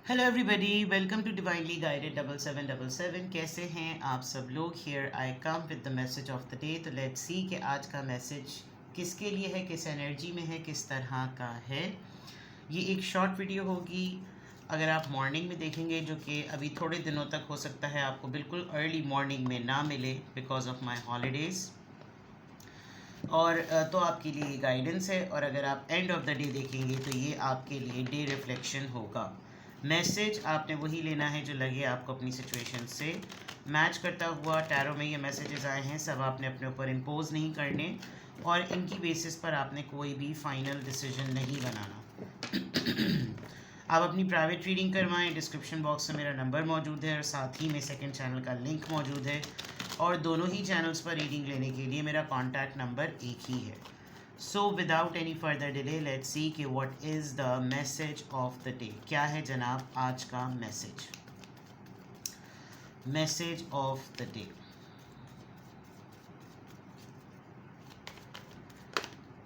Hello everybody, welcome to divinely guided 7777। कैसे हैं आप सब लोग। Here I come with the message of the day. तो लेट्स सी कि आज का मैसेज किसके लिए है, किस एनर्जी में है, किस तरह का है। ये एक शॉर्ट वीडियो होगी। अगर आप मॉर्निंग में देखेंगे, जो कि अभी थोड़े दिनों तक हो सकता है आपको बिल्कुल अर्ली मॉर्निंग में ना मिले बिकॉज ऑफ माई हॉलीडेज़, और तो आपके लिए गाइडेंस है। और अगर आप एंड ऑफ द डे देखेंगे तो ये आपके लिए डे रिफ्लेक्शन होगा। मैसेज आपने वही लेना है जो लगे आपको अपनी सिचुएशन से मैच करता हुआ। टैरो में ये मैसेजेस आए हैं, सब आपने अपने ऊपर इम्पोज नहीं करने, और इनकी बेसिस पर आपने कोई भी फाइनल डिसीजन नहीं बनाना। आप अपनी प्राइवेट रीडिंग करवाएं। डिस्क्रिप्शन बॉक्स में मेरा नंबर मौजूद है और साथ ही में सेकंड चैनल का लिंक मौजूद है, और दोनों ही चैनल्स पर रीडिंग लेने के लिए मेरा कॉन्टैक्ट नंबर एक ही है। So without any further delay let's see कि what is the message of the day. क्या है जनाब आज का message. Message of the day,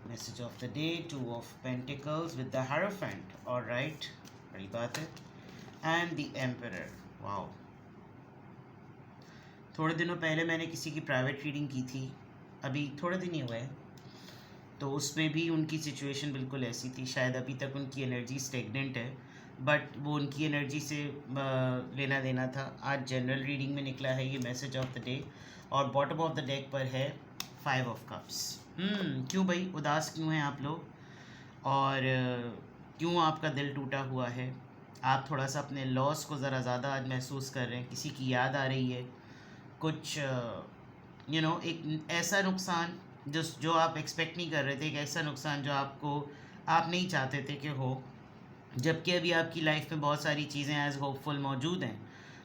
message of the day, 2 of Pentacles with the Hierophant। Alright, बड़ी बात है। And the emperor. वाओ, थोड़े दिनों पहले मैंने किसी की प्राइवेट रीडिंग की थी, अभी थोड़े दिन ही हुए हैं, तो उसमें भी उनकी सिचुएशन बिल्कुल ऐसी थी। शायद अभी तक उनकी एनर्जी स्टेगनेंट है, बट वो उनकी एनर्जी से लेना देना था। आज जनरल रीडिंग में निकला है ये मैसेज ऑफ द डे, और बॉटम ऑफ द डेक पर है 5 of Cups। क्यों भाई उदास क्यों हैं आप लोग, और क्यों आपका दिल टूटा हुआ है। आप थोड़ा सा अपने लॉस को ज़रा ज़्यादा आज महसूस कर रहे हैं। किसी की याद आ रही है, कुछ एक ऐसा नुकसान जो आप एक्सपेक्ट नहीं कर रहे थे, एक ऐसा नुकसान जो आप नहीं चाहते थे कि हो, जबकि अभी आपकी लाइफ में बहुत सारी चीज़ें एज होपफुल मौजूद हैं,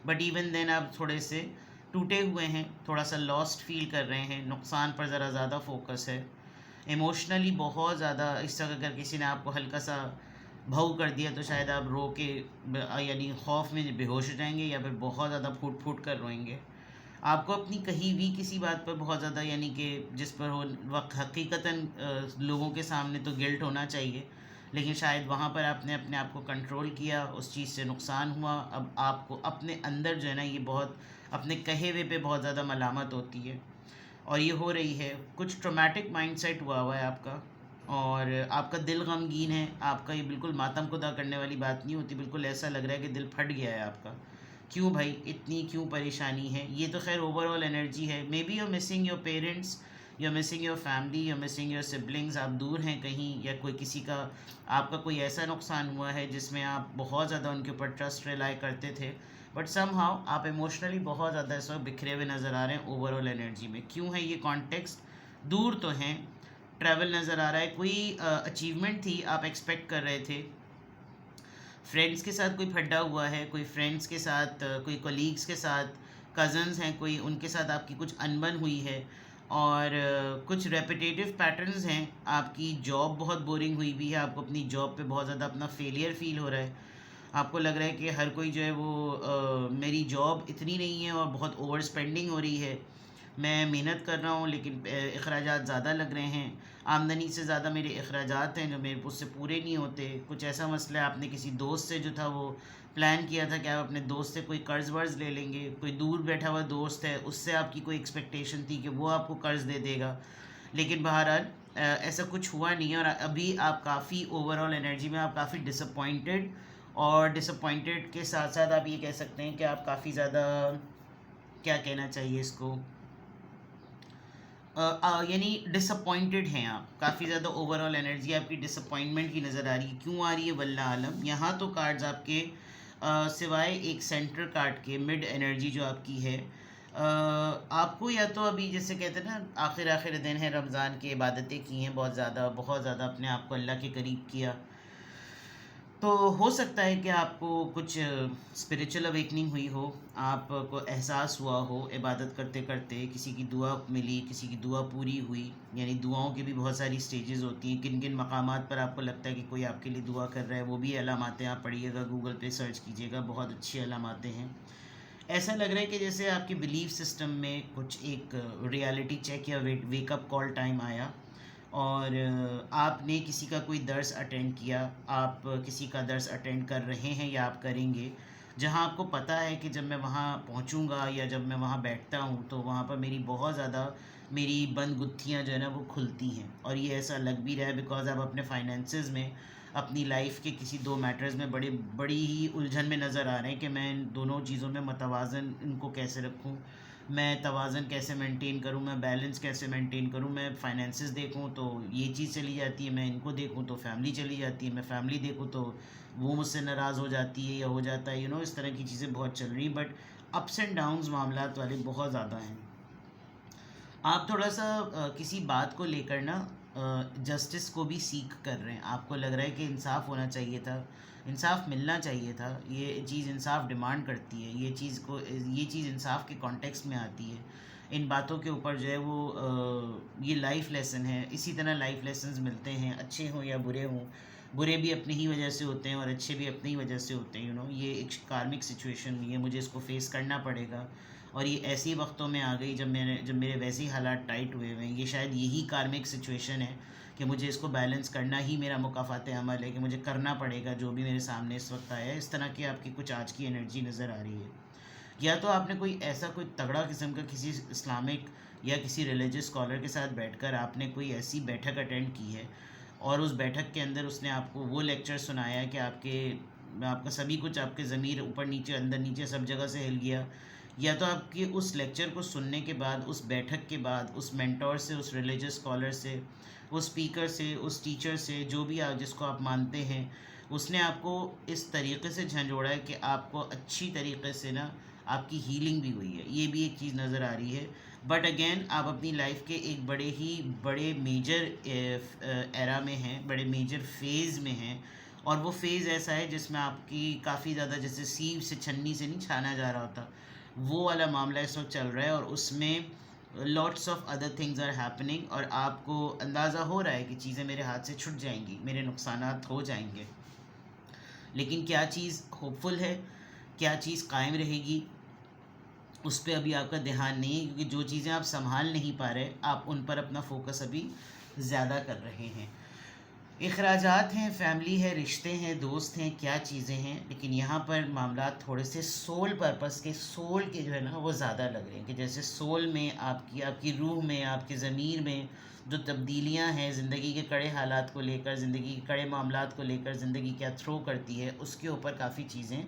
बट इवन देन आप थोड़े से टूटे हुए हैं, थोड़ा सा लॉस्ट फील कर रहे हैं। नुकसान पर ज़रा ज़्यादा फोकस है, इमोशनली बहुत ज़्यादा। इस जगह अगर किसी ने आपको हल्का सा भावुक कर दिया तो शायद आप रो के यानी खौफ में बेहोश हो जाएंगे, या फिर बहुत ज़्यादा फूट फूट कर रोएंगे। आपको अपनी कहीं भी किसी बात पर बहुत ज़्यादा, यानी कि जिस पर हो वक्त हकीकतन लोगों के सामने तो गिल्ट होना चाहिए, लेकिन शायद वहाँ पर आपने अपने आप को कंट्रोल किया, उस चीज़ से नुकसान हुआ। अब आपको अपने अंदर जो है ना, ये बहुत अपने कहे हुए पे बहुत ज़्यादा मलामत होती है, और ये हो रही है। कुछ ट्रोमेटिक माइंडसेट हुआ है आपका, और आपका दिल गमगीन है। आपका ये बिल्कुल मातम खुदा करने वाली बात नहीं होती, बिल्कुल ऐसा लग रहा है कि दिल फट गया है आपका। क्यों भाई, इतनी क्यों परेशानी है। ये तो खैर ओवरऑल एनर्जी है। May be you missing your parents, you missing your family, you missing your siblings. आप दूर हैं कहीं, या कोई किसी का आपका कोई ऐसा नुकसान हुआ है जिसमें आप बहुत ज़्यादा उनके ऊपर ट्रस्ट रिलाई करते थे, बट समहाउ आप इमोशनली बहुत ज़्यादा इस वक्त बिखरे हुए नज़र आ रहे हैं ओवरऑल एनर्जी में। क्यों है ये कॉन्टेक्स्ट। दूर तो हैं, ट्रैवल नज़र आ रहा है, कोई अचीवमेंट थी आप एक्सपेक्ट कर रहे थे। फ्रेंड्स के साथ कोई फड्डा हुआ है, कोई फ्रेंड्स के साथ, कोई कोलीग्स के साथ, कज़न्स हैं कोई, उनके साथ आपकी कुछ अनबन हुई है, और कुछ रेपिटेटिव पैटर्न्स हैं। आपकी जॉब बहुत बोरिंग हुई भी है, आपको अपनी जॉब पे बहुत ज़्यादा अपना फेलियर फील हो रहा है। आपको लग रहा है कि हर कोई जो है वो मेरी जॉब इतनी नहीं है और बहुत ओवर स्पेंडिंग हो रही है। मैं मेहनत कर रहा हूँ लेकिन अखराजात ज़्यादा लग रहे हैं, आमदनी से ज़्यादा मेरे अखराजात हैं जो मेरे उससे पूरे नहीं होते। कुछ ऐसा मसला है, आपने किसी दोस्त से जो था वो प्लान किया था कि आप अपने दोस्त से कोई कर्ज़ वर्ज़ ले लेंगे। कोई दूर बैठा हुआ दोस्त है, उससे आपकी कोई एक्सपेक्टेशन थी कि वो आपको कर्ज़ दे देगा, लेकिन बहरहाल ऐसा कुछ हुआ नहीं है। और अभी आप काफ़ी ओवरऑल एनर्जी में आप काफ़ी डिसअपॉइंटेड, और डिसअपॉइंटेड के साथ साथ आप ये कह सकते हैं कि आप काफ़ी ज़्यादा, क्या कहना चाहिए इसको, यानी डिसअपॉइंटेड हैं आप काफ़ी ज़्यादा। ओवरऑल एनर्जी आपकी डिसअपॉइंटमेंट की नज़र आ रही है। क्यों आ रही है वल्ला आलम। यहाँ तो कार्ड्स आपके सिवाय एक सेंटर कार्ड के मिड एनर्जी जो आपकी है, आपको या तो अभी जैसे कहते हैं ना आखिर आखिर दिन है, रमज़ान की इबादतें की हैं बहुत ज़्यादा अपने आप को अल्लाह के करीब किया, तो हो सकता है कि आपको कुछ स्पिरिचुअल अवेकनिंग हुई हो, आपको एहसास हुआ हो इबादत करते करते, किसी की दुआ मिली, किसी की दुआ पूरी हुई। यानी दुआओं की भी बहुत सारी स्टेजेस होती हैं, किन किन मकामात पर आपको लगता है कि कोई आपके लिए दुआ कर रहा है, वो भी अलामातें आप पढ़िएगा, गूगल पे सर्च कीजिएगा, बहुत अच्छी अलामातें हैं। ऐसा लग रहा है कि जैसे आपके बिलीफ सिस्टम में कुछ एक रियलिटी चेक या वेकअप कॉल टाइम आया, और आपने किसी का कोई दर्स अटेंड किया, आप किसी का दर्स अटेंड कर रहे हैं या आप करेंगे, जहाँ आपको पता है कि जब मैं वहाँ पहुँचूँगा या जब मैं वहाँ बैठता हूँ तो वहाँ पर मेरी बहुत ज़्यादा मेरी बंद गुत्थियाँ जो है ना वो खुलती हैं। और ये ऐसा लग भी रहा है बिकॉज़ आप अपने फाइनेंसेस में अपनी लाइफ के किसी दो मैटर्स में बड़ी ही उलझन में नज़र आ रहे हैं कि मैं इन दोनों चीज़ों में मतवाज़न इनको कैसे रखूँ, मैं तवाज़न कैसे मेंटेन करूँ, मैं बैलेंस कैसे मेंटेन करूँ। मैं फाइनेंसेस देखूँ तो ये चीज़ चली जाती है, मैं इनको देखूँ तो फैमिली चली जाती है, मैं फैमिली देखूँ तो वो मुझसे नाराज़ हो जाती है या हो जाता है, इस तरह की चीज़ें बहुत चल रही। बट अप्स एंड डाउन्स मामलात वाले बहुत ज़्यादा हैं। आप थोड़ा सा किसी बात को लेकर ना जस्टिस को भी सीख कर रहे हैं, आपको लग रहा है कि इंसाफ होना चाहिए था, इंसाफ मिलना चाहिए था, ये चीज़ इंसाफ डिमांड करती है, ये चीज़ इंसाफ के कॉन्टेक्स्ट में आती है। इन बातों के ऊपर जो है वो ये लाइफ लेसन है। इसी तरह लाइफ लेसन्स मिलते हैं, अच्छे हों या बुरे हों। बुरे भी अपनी ही वजह से होते हैं और अच्छे भी अपनी ही वजह से होते हैं। ये एक कार्मिक सिचुएशन हुई है, मुझे इसको फेस करना पड़ेगा। और ये ऐसे वक्तों में आ गई जब मेरे वैसे ही हालात टाइट हुए हुए हैं। ये शायद यही कार्मिक सिचुएशन है कि मुझे इसको बैलेंस करना ही मेरा मुकाफ़ात अमल है, कि मुझे करना पड़ेगा जो भी मेरे सामने इस वक्त आया है। इस तरह की आपकी कुछ आज की एनर्जी नज़र आ रही है। या तो आपने कोई तगड़ा किस्म का किसी इस्लामिक या किसी रिलीजियस स्कॉलर के साथ बैठकर आपने कोई ऐसी बैठक अटेंड की है और उस बैठक के अंदर उसने आपको वो लेक्चर सुनाया है कि आपका सभी कुछ, आपके ज़मीर ऊपर नीचे अंदर नीचे सब जगह से हिल गया। या तो आपके उस लेक्चर को सुनने के बाद, उस बैठक के बाद, उस मेंटोर से, उस रिलीजियस स्कॉलर से, उस स्पीकर से, उस टीचर से, जो भी आप जिसको आप मानते हैं, उसने आपको इस तरीके से झंझोड़ा है कि आपको अच्छी तरीके से ना आपकी हीलिंग भी हुई है। ये भी एक चीज़ नज़र आ रही है। बट अगेन आप अपनी लाइफ के एक बड़े मेजर एरा में हैं, बड़े मेजर फेज़ में हैं। और वो फेज़ ऐसा है जिसमें आपकी काफ़ी ज़्यादा, जैसे सीव से छन्नी से नहीं छाना जा रहा होता, वो वाला मामला इस वक्त चल रहा है। और उसमें lots of other things are happening और आपको अंदाज़ा हो रहा है कि चीज़ें मेरे हाथ से छूट जाएंगी, मेरे नुकसानात हो जाएंगे। लेकिन क्या चीज़ होपफुल है, क्या चीज़ कायम रहेगी, उस पर अभी आपका ध्यान नहीं है, क्योंकि जो चीज़ें आप संभाल नहीं पा रहे आप उन पर अपना फोकस अभी ज़्यादा कर रहे हैं। इखराजात हैं, फैमिली है, रिश्ते हैं, दोस्त हैं, क्या चीज़ें हैं। लेकिन यहाँ पर मामला थोड़े से सोल के जो है ना वो ज़्यादा लग रहे हैं, कि जैसे सोल में आपकी रूह में, आपके ज़मीर में जो तब्दीलियाँ हैं ज़िंदगी के कड़े हालात को लेकर, ज़िंदगी के कड़े मामलात को लेकर, ज़िंदगी क्या थ्रो करती है, उसके ऊपर काफ़ी चीज़ें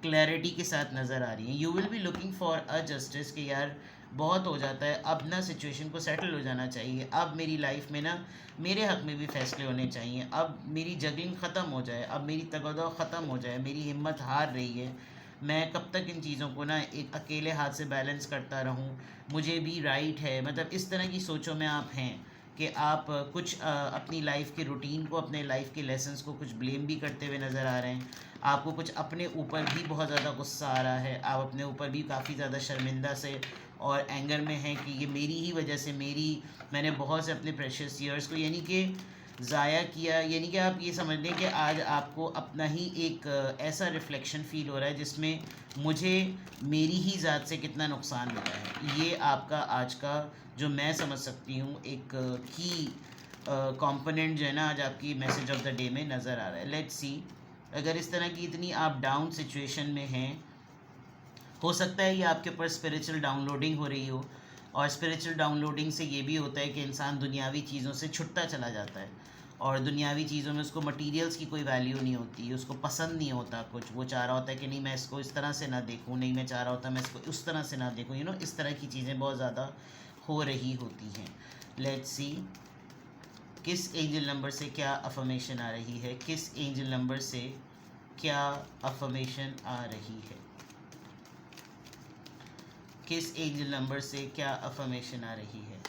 क्लैरिटी के साथ नज़र आ रही हैं। You will be looking for a justice कि यार बहुत हो जाता है, अब ना सिचुएशन को सेटल हो जाना चाहिए, अब मेरी लाइफ में ना मेरे हक़ में भी फ़ैसले होने चाहिए, अब मेरी जगलिंग ख़त्म हो जाए, अब मेरी तगदौ ख़त्म हो जाए, मेरी हिम्मत हार रही है, मैं कब तक इन चीज़ों को ना एक अकेले हाथ से बैलेंस करता रहूं, मुझे भी राइट है। मतलब इस तरह की सोचों में आप हैं कि आप कुछ अपनी लाइफ के रूटीन को, अपने लाइफ के लेसन्स को कुछ ब्लेम भी करते हुए नज़र आ रहे हैं। आपको कुछ अपने ऊपर भी बहुत ज़्यादा गुस्सा आ रहा है, आप अपने ऊपर भी काफ़ी ज़्यादा शर्मिंदा से और एंगर में हैं कि ये मेरी ही वजह से मैंने बहुत से अपने प्रेशियस ईयर्स को यानी कि ज़ाया किया। यानी कि आप ये समझ लें कि आज आपको अपना ही एक ऐसा रिफ्लेक्शन फ़ील हो रहा है जिसमें मुझे मेरी ही ज़ात से कितना नुकसान मिला है। ये आपका आज का जो मैं समझ सकती हूँ एक की कंपोनेंट जो है ना आज आपकी मैसेज ऑफ द डे में नज़र आ रहा है। लेट्स सी, अगर इस तरह की इतनी आप डाउन सिचुएशन में हैं, हो सकता है ये आपके ऊपर स्पिरिचुअल डाउनलोडिंग हो रही हो। और स्पिरिचुअल डाउनलोडिंग से ये भी होता है कि इंसान दुनियावी चीज़ों से छुटता चला जाता है और दुनियावी चीज़ों में उसको मटेरियल्स की कोई वैल्यू नहीं होती, उसको पसंद नहीं होता कुछ। वो चाह रहा होता है कि नहीं मैं इसको इस तरह से ना देखूँ, नहीं मैं चाह रहा होता मैं इसको उस तरह से ना देखूँ। इस तरह की चीज़ें बहुत ज़्यादा हो रही होती हैं। लेट्स सी किस एंजल नंबर से क्या अफर्मेशन आ रही है, किस एंजल नंबर से क्या अफर्मेशन आ रही है, किस एंजल नंबर से क्या अफर्मेशन आ रही है।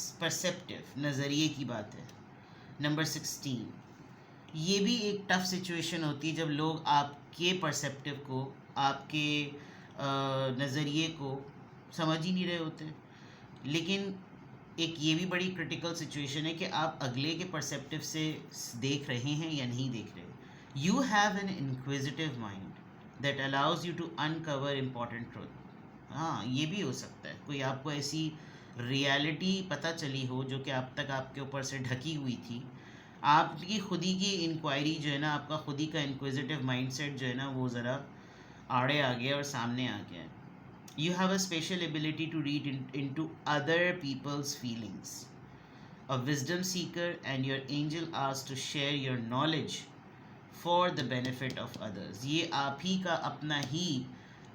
परसेप्टिव नज़रिए की बात है। नंबर 16, ये भी एक टफ सिचुएशन होती है जब लोग आपके परसेप्टिव को, आपके नज़रिए को समझ ही नहीं रहे होते। लेकिन एक ये भी बड़ी क्रिटिकल सिचुएशन है कि आप अगले के परसेप्टिव से देख रहे हैं या नहीं देख रहे। You have an inquisitive mind that allows you to uncover important truth. हाँ, ये भी हो सकता है कोई आपको ऐसी रियलिटी पता चली हो जो कि अब तक आपके ऊपर से ढकी हुई थी, आपकी खुद ही की इंक्वायरी जो है ना, आपका खुद ही का इंक्विजिटिव माइंडसेट जो है ना, वो ज़रा आड़े आ गया और सामने आ गया है. You have a special ability to read into other people's feelings. A wisdom seeker, and your angel asks to share your knowledge for the benefit of others. ये आप ही का अपना ही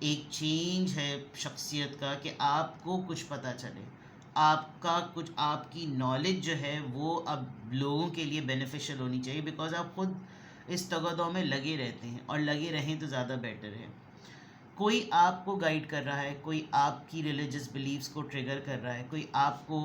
एक चेंज है शख्सियत का कि आपको कुछ पता चले, आपका कुछ, आपकी नॉलेज जो है वो अब लोगों के लिए बेनिफिशियल होनी चाहिए. बिकॉज आप खुद इस तगदौ में लगे रहते हैं, और लगे रहें तो ज़्यादा बेटर है. कोई आपको गाइड कर रहा है, कोई आपकी रिलीजियस बिलीव्स को ट्रिगर कर रहा है, कोई आपको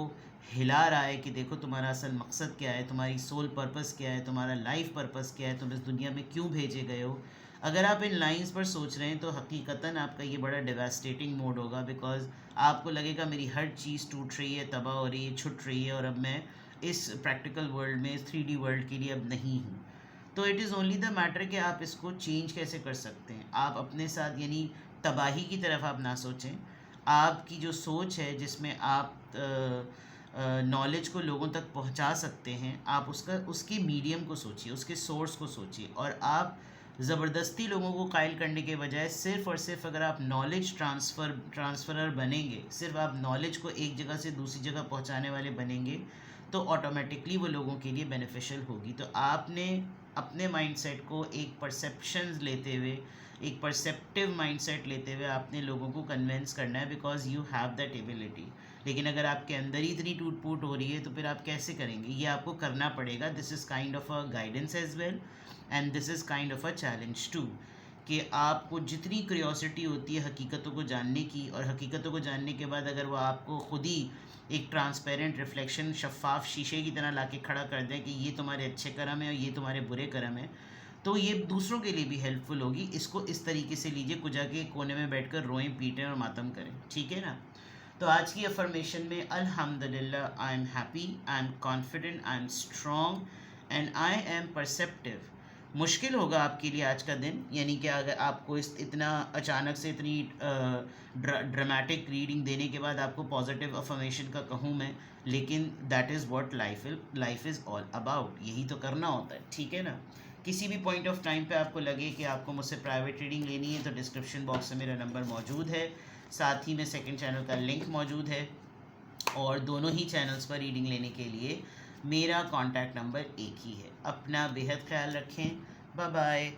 हिला रहा है कि देखो तुम्हारा असल मकसद क्या है, तुम्हारी सोल पर्पस क्या है, तुम्हारा लाइफ पर्पस क्या है, तुम इस दुनिया में क्यों भेजे गए हो. अगर आप इन लाइंस पर सोच रहे हैं तो हकीकतन आपका ये बड़ा डिवास्टेटिंग मोड होगा. बिकॉज आपको लगेगा मेरी हर चीज़ टूट रही है, तबाह हो रही है, छुट रही है, और अब मैं इस प्रैक्टिकल वर्ल्ड में, इस 3D वर्ल्ड के लिए अब नहीं हूँ. तो it is only the matter कि आप इसको चेंज कैसे कर सकते हैं. आप अपने साथ, यानी तबाही की तरफ आप ना सोचें. आपकी जो सोच है जिसमें आप नॉलेज को लोगों तक पहुंचा सकते हैं, आप उसके मीडियम को सोचिए, उसके सोर्स को सोचिए. और आप ज़बरदस्ती लोगों को कायल करने के बजाय सिर्फ़ और सिर्फ अगर आप नॉलेज ट्रांसफ़रर बनेंगे, सिर्फ आप नॉलेज को एक जगह से दूसरी जगह पहुंचाने वाले बनेंगे, तो ऑटोमेटिकली वो लोगों के लिए बेनिफिशियल होगी. तो आपने अपने माइंडसेट को एक परसेप्शंस लेते हुए, एक परसेप्टिव माइंडसेट लेते हुए आपने लोगों को कन्विंस करना है, because you have that ability. लेकिन अगर आपके अंदर ही इतनी टूट फूट हो रही है तो फिर आप कैसे करेंगे. ये आपको करना पड़ेगा. This is kind of a guidance as well, and this is kind of a challenge too, कि आपको जितनी क्यूरियोसिटी होती है हकीकतों को जानने की, और हकीकतों को जानने के बाद अगर वो आपको खुद ही एक ट्रांसपेरेंट रिफ्लेक्शन, शफाफ शीशे की तरह लाके खड़ा कर दें कि ये तुम्हारे अच्छे कर्म है और ये तुम्हारे बुरे कर्म है, तो ये दूसरों के लिए भी हेल्पफुल होगी. इसको इस तरीके से लीजिए, कुजा के कोने में बैठकर रोएं, पीटें और मातम करें. ठीक है ना. तो आज की अफर्मेशन में, अल्हम्दुलिल्लाह, I am happy, I am confident, I am strong, and I am perceptive. मुश्किल होगा आपके लिए आज का दिन, यानी कि अगर आपको इतना अचानक से इतनी ड्रामेटिक रीडिंग देने के बाद आपको पॉजिटिव अफर्मेशन का कहूँ मैं, लेकिन that is what life is all about. यही तो करना होता है. ठीक है ना. किसी भी पॉइंट ऑफ टाइम पे आपको लगे कि आपको मुझसे प्राइवेट रीडिंग लेनी है तो डिस्क्रिप्शन बॉक्स में मेरा नंबर मौजूद है. साथ ही में सेकंड चैनल का लिंक मौजूद है, और दोनों ही चैनल्स पर रीडिंग लेने के लिए मेरा कॉन्टैक्ट नंबर एक ही है. अपना बेहद ख्याल रखें. Bye bye.